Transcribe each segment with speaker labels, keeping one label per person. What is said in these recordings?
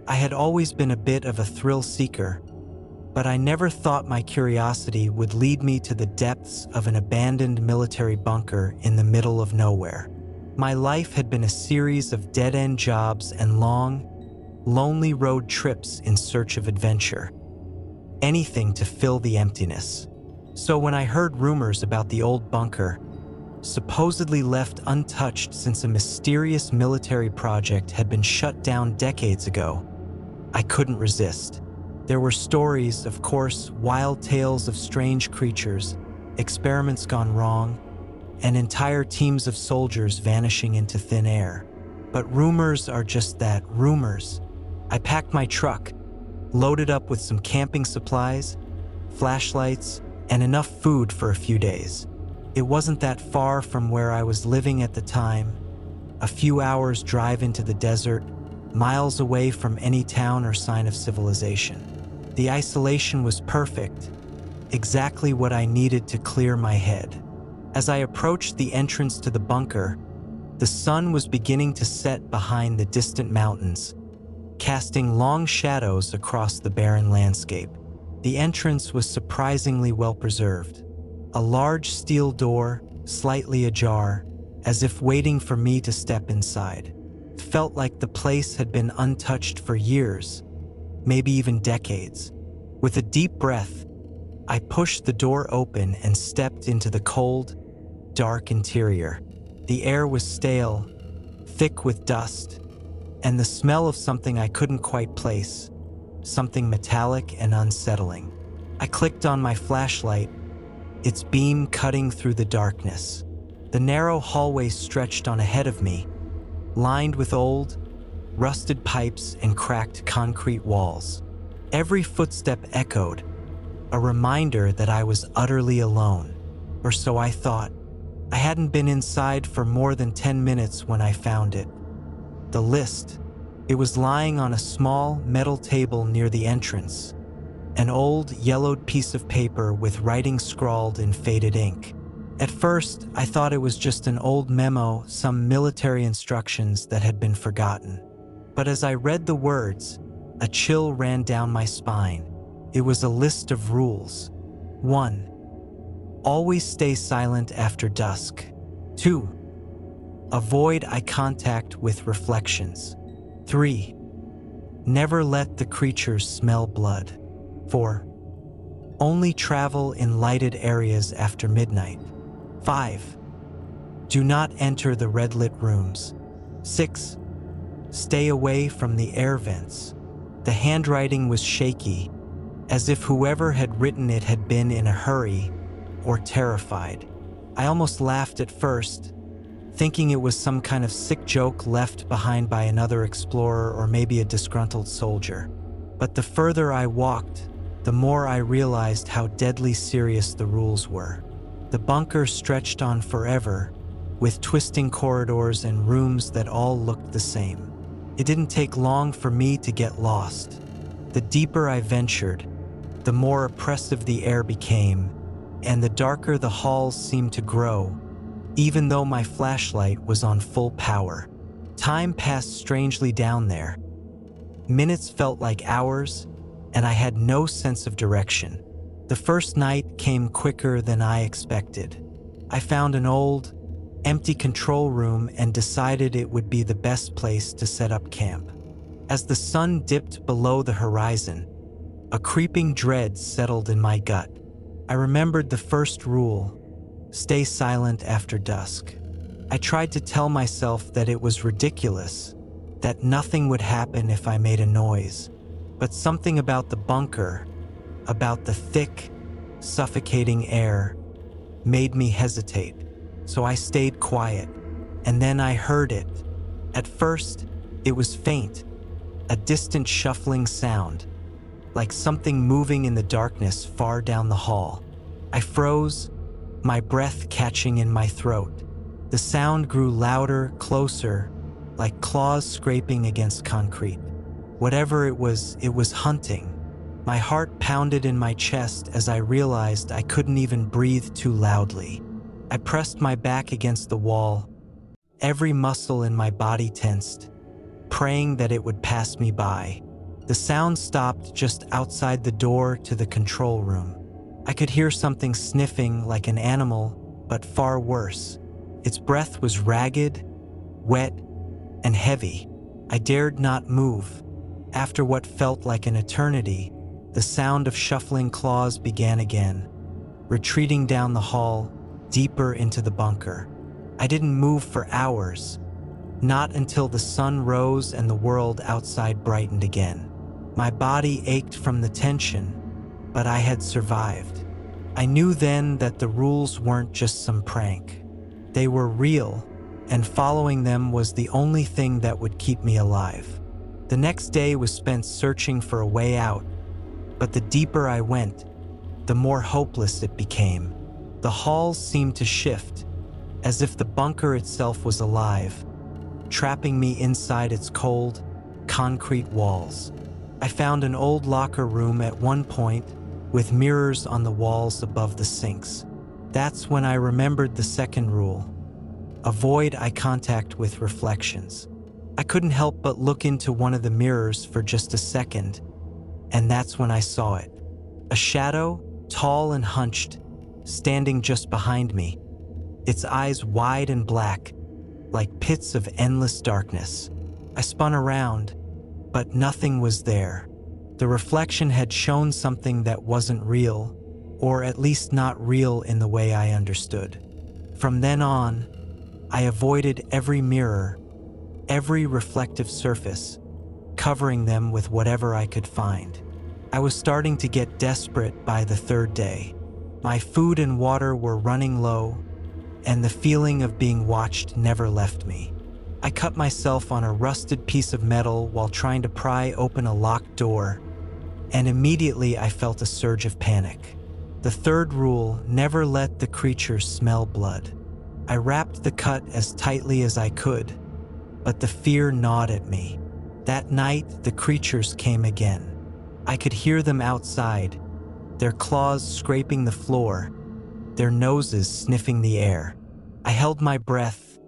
Speaker 1: I had always been a bit of a thrill seeker, but I never thought my curiosity would lead me to the depths of an abandoned military bunker in the middle of nowhere. My life had been a series of dead-end jobs and long, lonely road trips in search of adventure. Anything to fill the emptiness. So when I heard rumors about the old bunker, supposedly left untouched since a mysterious military project had been shut down decades ago, I couldn't resist. There were stories, of course, wild tales of strange creatures, experiments gone wrong, and entire teams of soldiers vanishing into thin air. But rumors are just that, rumors. I packed my truck, loaded up with some camping supplies, flashlights, and enough food for a few days. It wasn't that far from where I was living at the time, a few hours' drive into the desert, miles away from any town or sign of civilization. The isolation was perfect, exactly what I needed to clear my head. As I approached the entrance to the bunker, the sun was beginning to set behind the distant mountains, casting long shadows across the barren landscape. The entrance was surprisingly well preserved. A large steel door, slightly ajar, as if waiting for me to step inside. It felt like the place had been untouched for years, maybe even decades. With a deep breath, I pushed the door open and stepped into the cold, dark interior. The air was stale, thick with dust, and the smell of something I couldn't quite place, something metallic and unsettling. I clicked on my flashlight, its beam cutting through the darkness. The narrow hallway stretched on ahead of me, lined with old, rusted pipes and cracked concrete walls. Every footstep echoed, a reminder that I was utterly alone, or so I thought. I hadn't been inside for more than 10 minutes when I found it. The list. It was lying on a small metal table near the entrance, an old yellowed piece of paper with writing scrawled in faded ink. At first, I thought it was just an old memo, some military instructions that had been forgotten. But as I read the words, a chill ran down my spine. It was a list of rules. 1. Always stay silent after dusk. 2. Avoid eye contact with reflections. 3. Never let the creatures smell blood. 4. Only travel in lighted areas after midnight. 5. Do not enter the red-lit rooms. 6. Stay away from the air vents. The handwriting was shaky, as if whoever had written it had been in a hurry or terrified. I almost laughed at first, thinking it was some kind of sick joke left behind by another explorer or maybe a disgruntled soldier. But the further I walked, the more I realized how deadly serious the rules were. The bunker stretched on forever, with twisting corridors and rooms that all looked the same. It didn't take long for me to get lost. The deeper I ventured, the more oppressive the air became, and the darker the halls seemed to grow, even though my flashlight was on full power. Time passed strangely down there. Minutes felt like hours, and I had no sense of direction. The first night came quicker than I expected. I found an old, empty control room and decided it would be the best place to set up camp. As the sun dipped below the horizon, a creeping dread settled in my gut. I remembered the first rule: stay silent after dusk. I tried to tell myself that it was ridiculous, that nothing would happen if I made a noise. But something about the bunker, about the thick, suffocating air, made me hesitate. So I stayed quiet, and then I heard it. At first, it was faint, a distant shuffling sound, like something moving in the darkness far down the hall. I froze, my breath catching in my throat. The sound grew louder, closer, like claws scraping against concrete. Whatever it was hunting. My heart pounded in my chest as I realized I couldn't even breathe too loudly. I pressed my back against the wall, every muscle in my body tensed, praying that it would pass me by. The sound stopped just outside the door to the control room. I could hear something sniffing like an animal, but far worse. Its breath was ragged, wet, and heavy. I dared not move. After what felt like an eternity, the sound of shuffling claws began again, retreating down the hall, deeper into the bunker. I didn't move for hours, not until the sun rose and the world outside brightened again. My body ached from the tension, but I had survived. I knew then that the rules weren't just some prank. They were real, and following them was the only thing that would keep me alive. The next day was spent searching for a way out, but the deeper I went, the more hopeless it became. The halls seemed to shift, as if the bunker itself was alive, trapping me inside its cold, concrete walls. I found an old locker room at one point, with mirrors on the walls above the sinks. That's when I remembered the second rule: avoid eye contact with reflections. I couldn't help but look into one of the mirrors for just a second, and that's when I saw it. A shadow, tall and hunched, standing just behind me, its eyes wide and black, like pits of endless darkness. I spun around, but nothing was there. The reflection had shown something that wasn't real, or at least not real in the way I understood. From then on, I avoided every mirror, every reflective surface, covering them with whatever I could find. I was starting to get desperate by the third day. My food and water were running low, and the feeling of being watched never left me. I cut myself on a rusted piece of metal while trying to pry open a locked door, and immediately I felt a surge of panic. The third rule: never let the creatures smell blood. I wrapped the cut as tightly as I could, but the fear gnawed at me. That night, the creatures came again. I could hear them outside, their claws scraping the floor, their noses sniffing the air. I held my breath,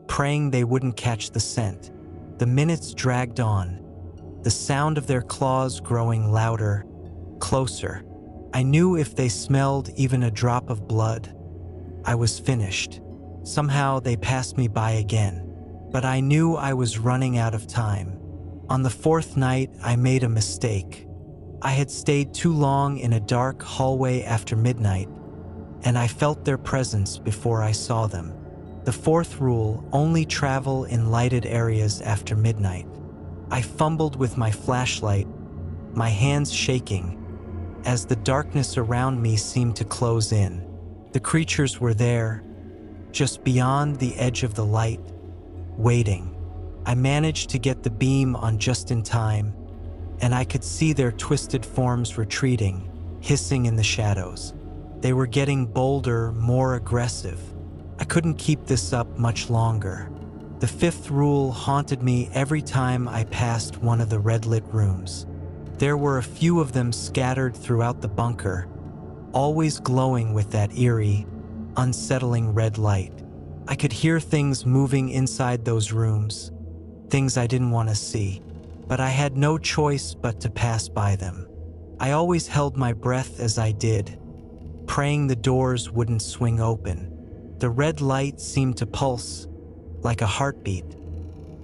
Speaker 1: praying they wouldn't catch the scent. The minutes dragged on, the sound of their claws growing louder, closer. I knew if they smelled even a drop of blood, I was finished. Somehow they passed me by again, but I knew I was running out of time. On the fourth night, I made a mistake. I had stayed too long in a dark hallway after midnight, and I felt their presence before I saw them. The fourth rule: only travel in lighted areas after midnight. I fumbled with my flashlight, my hands shaking, as the darkness around me seemed to close in. The creatures were there, just beyond the edge of the light, waiting. I managed to get the beam on just in time, and I could see their twisted forms retreating, hissing in the shadows. They were getting bolder, more aggressive. I couldn't keep this up much longer. The fifth rule haunted me every time I passed one of the red-lit rooms. There were a few of them scattered throughout the bunker, always glowing with that eerie, unsettling red light. I could hear things moving inside those rooms, things I didn't want to see, but I had no choice but to pass by them. I always held my breath as I did, praying the doors wouldn't swing open. The red light seemed to pulse, like a heartbeat,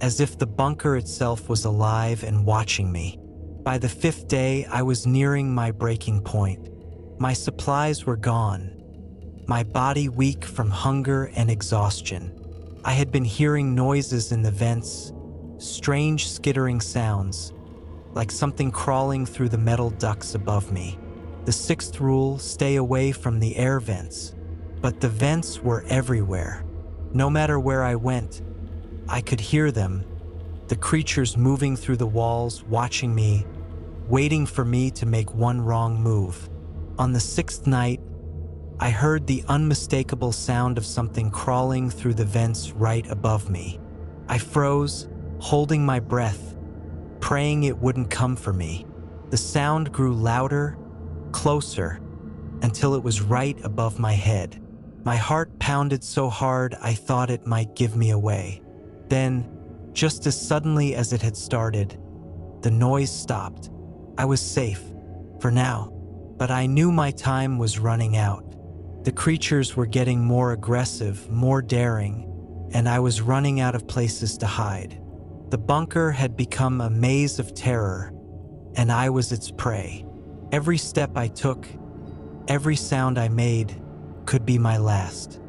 Speaker 1: as if the bunker itself was alive and watching me. By the fifth day, I was nearing my breaking point. My supplies were gone, my body weak from hunger and exhaustion. I had been hearing noises in the vents, strange skittering sounds, like something crawling through the metal ducts above me. The sixth rule: stay away from the air vents. But the vents were everywhere. No matter where I went, I could hear them, the creatures moving through the walls, watching me, waiting for me to make one wrong move. On the sixth night, I heard the unmistakable sound of something crawling through the vents right above me. I froze, holding my breath, praying it wouldn't come for me. The sound grew louder, closer, until it was right above my head. My heart pounded so hard I thought it might give me away. Then, just as suddenly as it had started, The noise stopped. I was safe, for now, but I knew my time was running out. The creatures were getting more aggressive, more daring, and I was running out of places to hide. The bunker had become a maze of terror, and I was its prey. Every step I took, every sound I made, could be my last.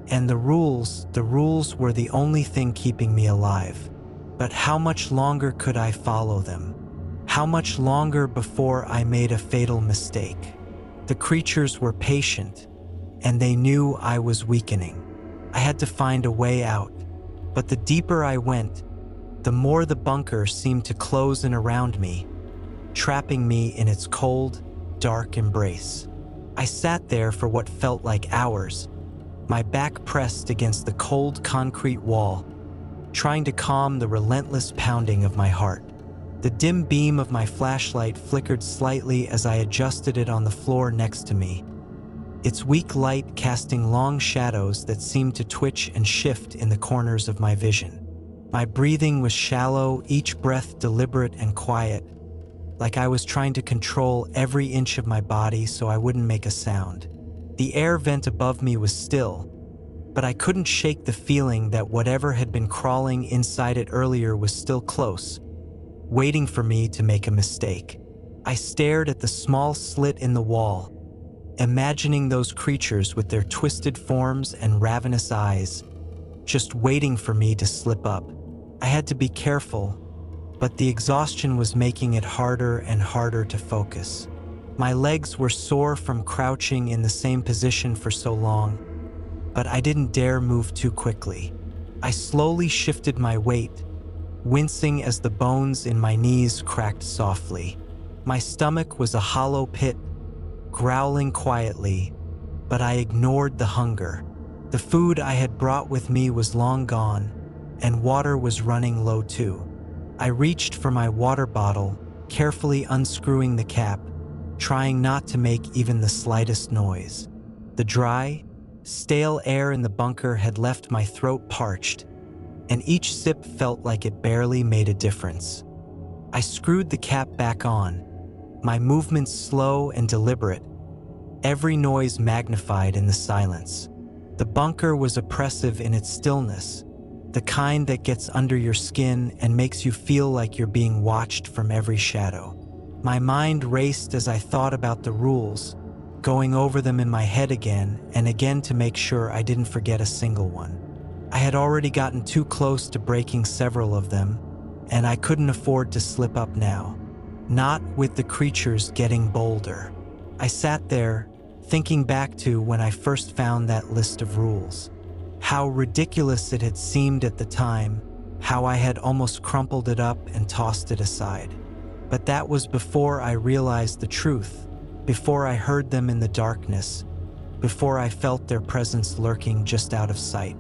Speaker 1: And the rules were the only thing keeping me alive. But how much longer could I follow them? How much longer before I made a fatal mistake? The creatures were patient, and they knew I was weakening. I had to find a way out. But the deeper I went, the more the bunker seemed to close in around me, trapping me in its cold, dark embrace. I sat there for what felt like hours, my back pressed against the cold concrete wall, trying to calm the relentless pounding of my heart. The dim beam of my flashlight flickered slightly as I adjusted it on the floor next to me, its weak light casting long shadows that seemed to twitch and shift in the corners of my vision. My breathing was shallow, each breath deliberate and quiet, like I was trying to control every inch of my body so I wouldn't make a sound. The air vent above me was still, but I couldn't shake the feeling that whatever had been crawling inside it earlier was still close, waiting for me to make a mistake. I stared at the small slit in the wall, imagining those creatures with their twisted forms and ravenous eyes, just waiting for me to slip up. I had to be careful, but the exhaustion was making it harder and harder to focus. My legs were sore from crouching in the same position for so long, but I didn't dare move too quickly. I slowly shifted my weight, wincing as the bones in my knees cracked softly. My stomach was a hollow pit, growling quietly, but I ignored the hunger. The food I had brought with me was long gone, and water was running low too. I reached for my water bottle, carefully unscrewing the cap, trying not to make even the slightest noise. The dry, stale air in the bunker had left my throat parched, and each sip felt like it barely made a difference. I screwed the cap back on, my movements slow and deliberate, every noise magnified in the silence. The bunker was oppressive in its stillness, the kind that gets under your skin and makes you feel like you're being watched from every shadow. My mind raced as I thought about the rules, going over them in my head again and again to make sure I didn't forget a single one. I had already gotten too close to breaking several of them, and I couldn't afford to slip up now, not with the creatures getting bolder. I sat there, thinking back to when I first found that list of rules. How ridiculous it had seemed at the time, how I had almost crumpled it up and tossed it aside. But that was before I realized the truth, before I heard them in the darkness, before I felt their presence lurking just out of sight.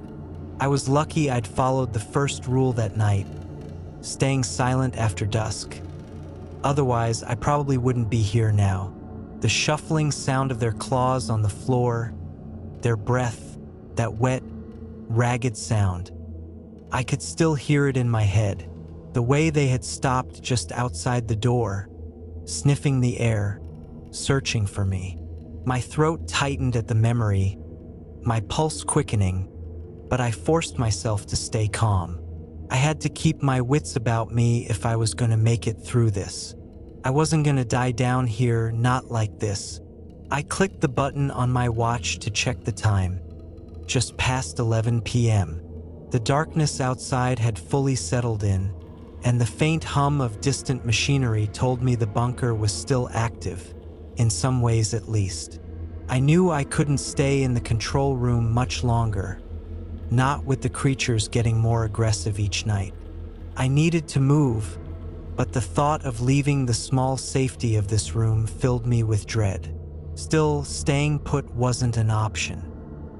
Speaker 1: I was lucky I'd followed the first rule that night, staying silent after dusk. Otherwise, I probably wouldn't be here now. The shuffling sound of their claws on the floor, their breath, that wet, ragged sound. I could still hear it in my head, the way they had stopped just outside the door, sniffing the air, searching for me. My throat tightened at the memory, my pulse quickening, but I forced myself to stay calm. I had to keep my wits about me if I was going to make it through this. I wasn't going to die down here, not like this. I clicked the button on my watch to check the time. Just past 11 p.m. The darkness outside had fully settled in, and the faint hum of distant machinery told me the bunker was still active, in some ways at least. I knew I couldn't stay in the control room much longer, not with the creatures getting more aggressive each night. I needed to move, but the thought of leaving the small safety of this room filled me with dread. Still, staying put wasn't an option.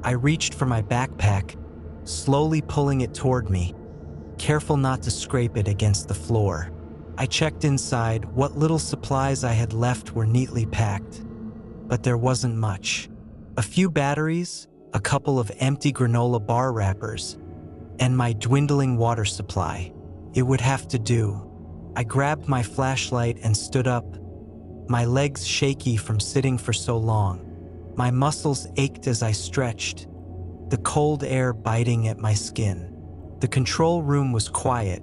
Speaker 1: I reached for my backpack, slowly pulling it toward me, careful not to scrape it against the floor. I checked inside. What little supplies I had left were neatly packed, but there wasn't much. A few batteries, a couple of empty granola bar wrappers, and my dwindling water supply. It would have to do. I grabbed my flashlight and stood up, my legs shaky from sitting for so long. My muscles ached as I stretched, the cold air biting at my skin. The control room was quiet,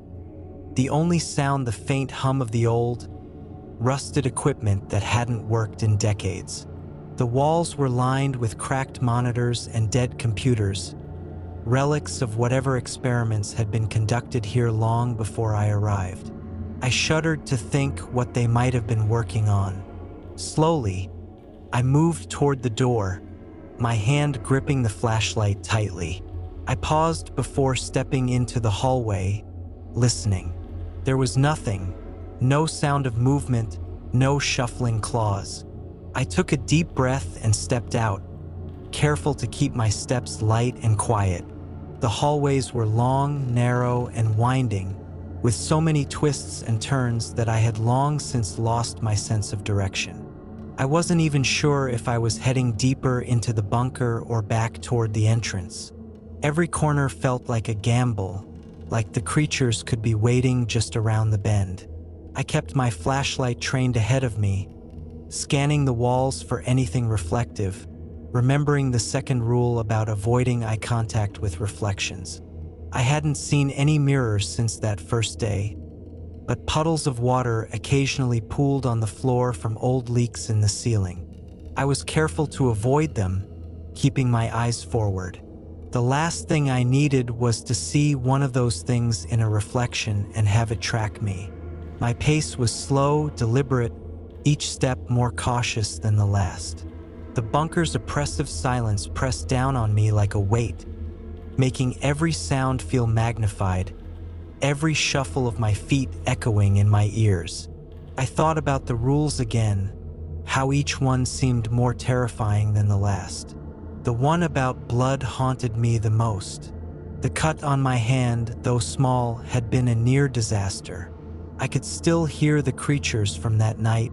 Speaker 1: the only sound the faint hum of the old, rusted equipment that hadn't worked in decades. The walls were lined with cracked monitors and dead computers, relics of whatever experiments had been conducted here long before I arrived. I shuddered to think what they might have been working on. Slowly, I moved toward the door, my hand gripping the flashlight tightly. I paused before stepping into the hallway, listening. There was nothing, no sound of movement, no shuffling claws. I took a deep breath and stepped out, careful to keep my steps light and quiet. The hallways were long, narrow, and winding, with so many twists and turns that I had long since lost my sense of direction. I wasn't even sure if I was heading deeper into the bunker or back toward the entrance. Every corner felt like a gamble, like the creatures could be waiting just around the bend. I kept my flashlight trained ahead of me, scanning the walls for anything reflective, remembering the second rule about avoiding eye contact with reflections. I hadn't seen any mirrors since that first day, but puddles of water occasionally pooled on the floor from old leaks in the ceiling. I was careful to avoid them, keeping my eyes forward. The last thing I needed was to see one of those things in a reflection and have it track me. My pace was slow, deliberate, each step more cautious than the last. The bunker's oppressive silence pressed down on me like a weight, making every sound feel magnified, every shuffle of my feet echoing in my ears. I thought about the rules again, how each one seemed more terrifying than the last. The one about blood haunted me the most. The cut on my hand, though small, had been a near disaster. I could still hear the creatures from that night,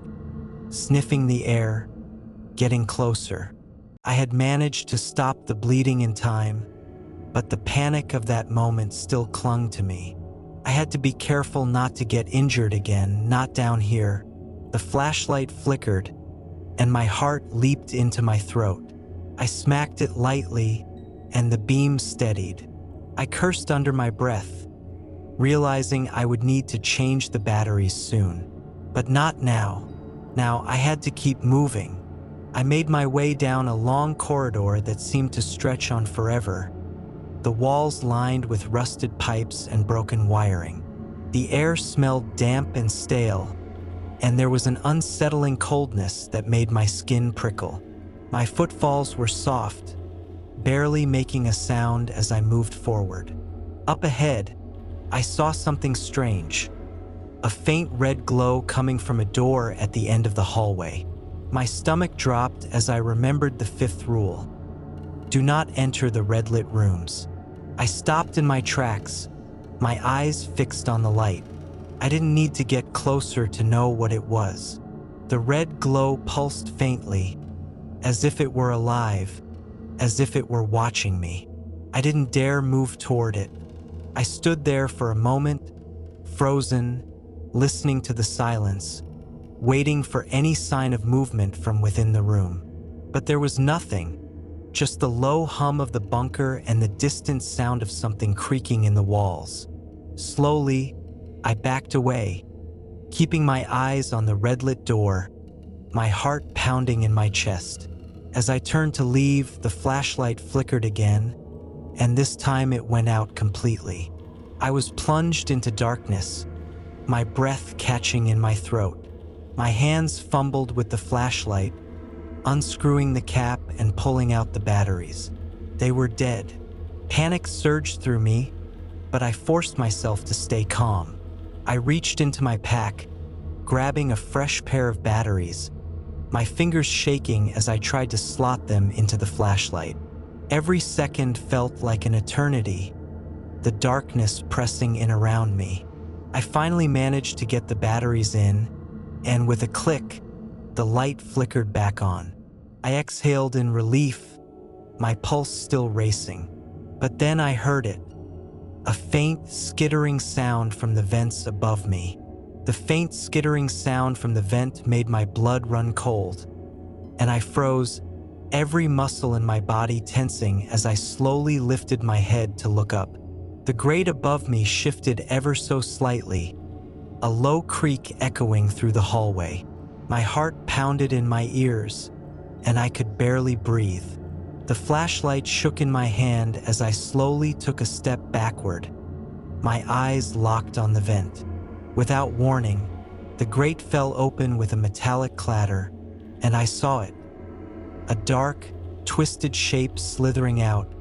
Speaker 1: sniffing the air, getting closer. I had managed to stop the bleeding in time, but the panic of that moment still clung to me. I had to be careful not to get injured again, not down here. The flashlight flickered, and my heart leaped into my throat. I smacked it lightly, and the beam steadied. I cursed under my breath, realizing I would need to change the batteries soon. But not now. Now I had to keep moving. I made my way down a long corridor that seemed to stretch on forever, the walls lined with rusted pipes and broken wiring. The air smelled damp and stale, and there was an unsettling coldness that made my skin prickle. My footfalls were soft, barely making a sound as I moved forward. Up ahead, I saw something strange, a faint red glow coming from a door at the end of the hallway. My stomach dropped as I remembered the fifth rule: do not enter the red-lit rooms. I stopped in my tracks, my eyes fixed on the light. I didn't need to get closer to know what it was. The red glow pulsed faintly, as if it were alive, as if it were watching me. I didn't dare move toward it. I stood there for a moment, frozen, listening to the silence, waiting for any sign of movement from within the room. But there was nothing, just the low hum of the bunker and the distant sound of something creaking in the walls. Slowly, I backed away, keeping my eyes on the red-lit door, my heart pounding in my chest. As I turned to leave, the flashlight flickered again, and this time it went out completely. I was plunged into darkness, my breath catching in my throat. My hands fumbled with the flashlight, unscrewing the cap and pulling out the batteries. They were dead. Panic surged through me, but I forced myself to stay calm. I reached into my pack, grabbing a fresh pair of batteries, my fingers shaking as I tried to slot them into the flashlight. Every second felt like an eternity, the darkness pressing in around me. I finally managed to get the batteries in, and with a click, the light flickered back on. I exhaled in relief, my pulse still racing. But then I heard it, a faint, skittering sound from the vents above me. The faint skittering sound from the vent made my blood run cold, and I froze, every muscle in my body tensing as I slowly lifted my head to look up. The grate above me shifted ever so slightly, a low creak echoing through the hallway. My heart pounded in my ears, and I could barely breathe. The flashlight shook in my hand as I slowly took a step backward, my eyes locked on the vent. Without warning, the grate fell open with a metallic clatter, and I saw it. A dark, twisted shape slithering out,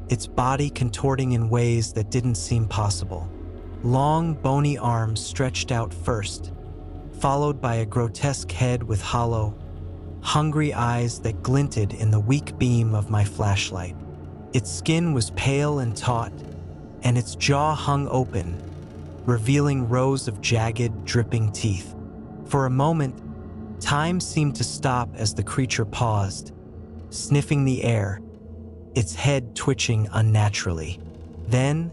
Speaker 1: its body contorting in ways that didn't seem possible. Long, bony arms stretched out first, followed by a grotesque head with hollow, hungry eyes that glinted in the weak beam of my flashlight. Its skin was pale and taut, and its jaw hung open, revealing rows of jagged, dripping teeth. For a moment, time seemed to stop as the creature paused, sniffing the air, its head twitching unnaturally. Then,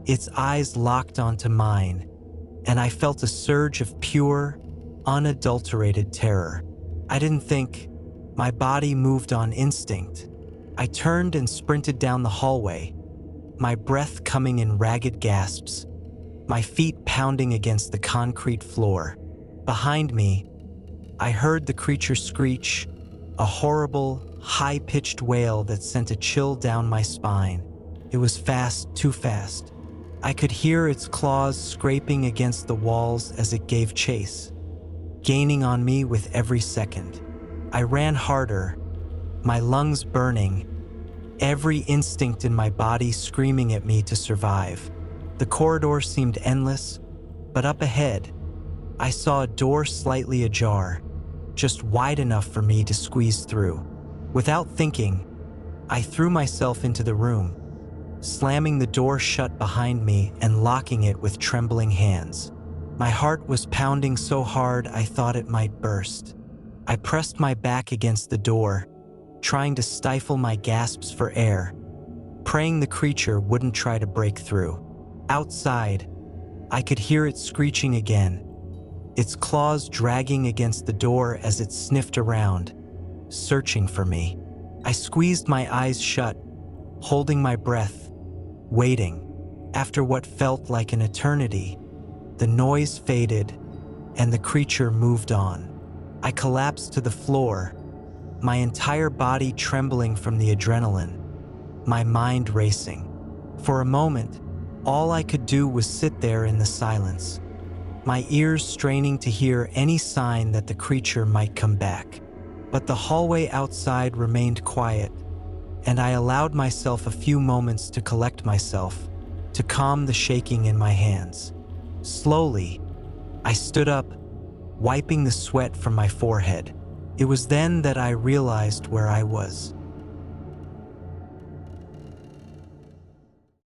Speaker 1: its eyes locked onto mine, and I felt a surge of pure, unadulterated terror. I didn't think. My body moved on instinct. I turned and sprinted down the hallway, my breath coming in ragged gasps, my feet pounding against the concrete floor. Behind me, I heard the creature screech, a horrible, high-pitched wail that sent a chill down my spine. It was fast, too fast. I could hear its claws scraping against the walls as it gave chase, gaining on me with every second. I ran harder, my lungs burning, every instinct in my body screaming at me to survive. The corridor seemed endless, but up ahead, I saw a door slightly ajar, just wide enough for me to squeeze through. Without thinking, I threw myself into the room, slamming the door shut behind me and locking it with trembling hands. My heart was pounding so hard I thought it might burst. I pressed my back against the door, trying to stifle my gasps for air, praying the creature wouldn't try to break through. Outside, I could hear it screeching again, its claws dragging against the door as it sniffed around, searching for me. I squeezed my eyes shut, holding my breath, waiting. After what felt like an eternity, the noise faded and the creature moved on. I collapsed to the floor, my entire body trembling from the adrenaline, my mind racing. For a moment, all I could do was sit there in the silence, my ears straining to hear any sign that the creature might come back. But the hallway outside remained quiet, and I allowed myself a few moments to collect myself, to calm the shaking in my hands. Slowly, I stood up, wiping the sweat from my forehead. It was then that I realized where I was.